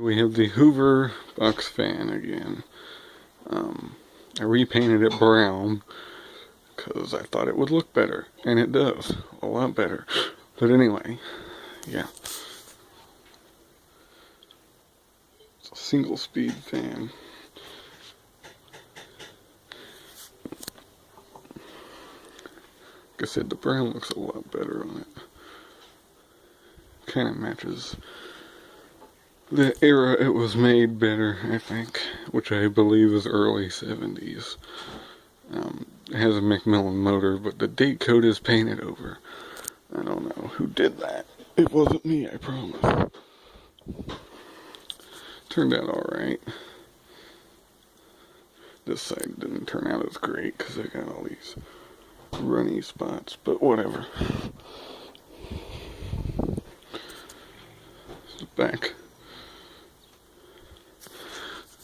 We have the Hoover box fan again. I repainted it brown because I thought it would look better, and it does, a lot better. But anyway, yeah. It's a single speed fan. Like I said, the brown looks a lot better on it. Kind of matches the era it was made better, I think, which I believe is early 70s. It has a Macmillan motor, but the date code is painted over. I don't know who did that. It wasn't me, I promise. Turned out alright. This side didn't turn out as great because I got all these runny spots, but whatever. The back.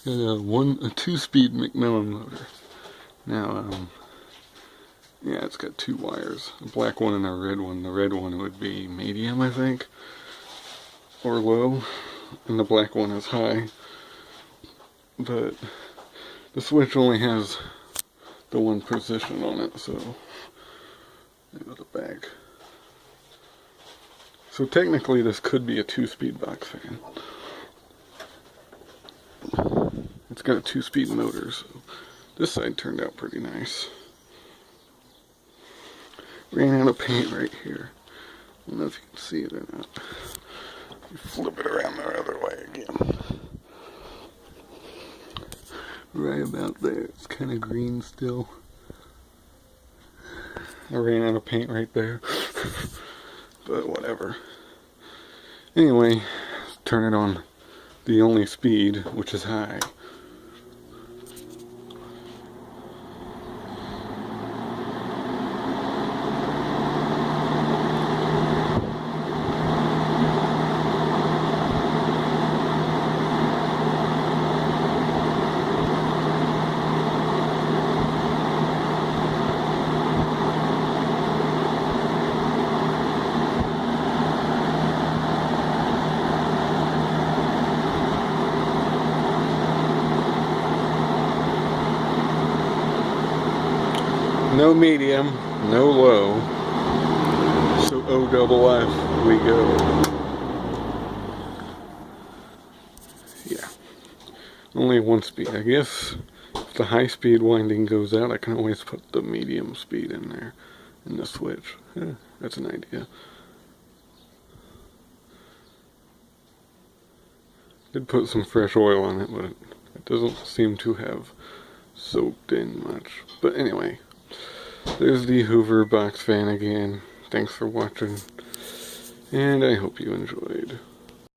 Got a 2-speed Macmillan motor. Now, yeah, it's got 2 wires, a black one and a red one. The red one would be medium, I think, or low, and the black one is high. But the switch only has the one position on it, so there's the back. So technically this could be a 2-speed box fan. It's got a 2-speed motor, so this side turned out pretty nice. Ran out of paint right here. I don't know if you can see it or not. You flip it around the other way again. Right about there. It's kind of green still. I ran out of paint right there. But whatever. Anyway, turn it on the only speed, which is high. No medium, no low, so O-double-F we go. Yeah, only 1 speed. I guess if the high speed winding goes out, I can always put the medium speed in there, in the switch. Yeah, that's an idea. Did put some fresh oil on it, but it doesn't seem to have soaked in much. But anyway. There's the Hoover box fan again. Thanks for watching, and I hope you enjoyed.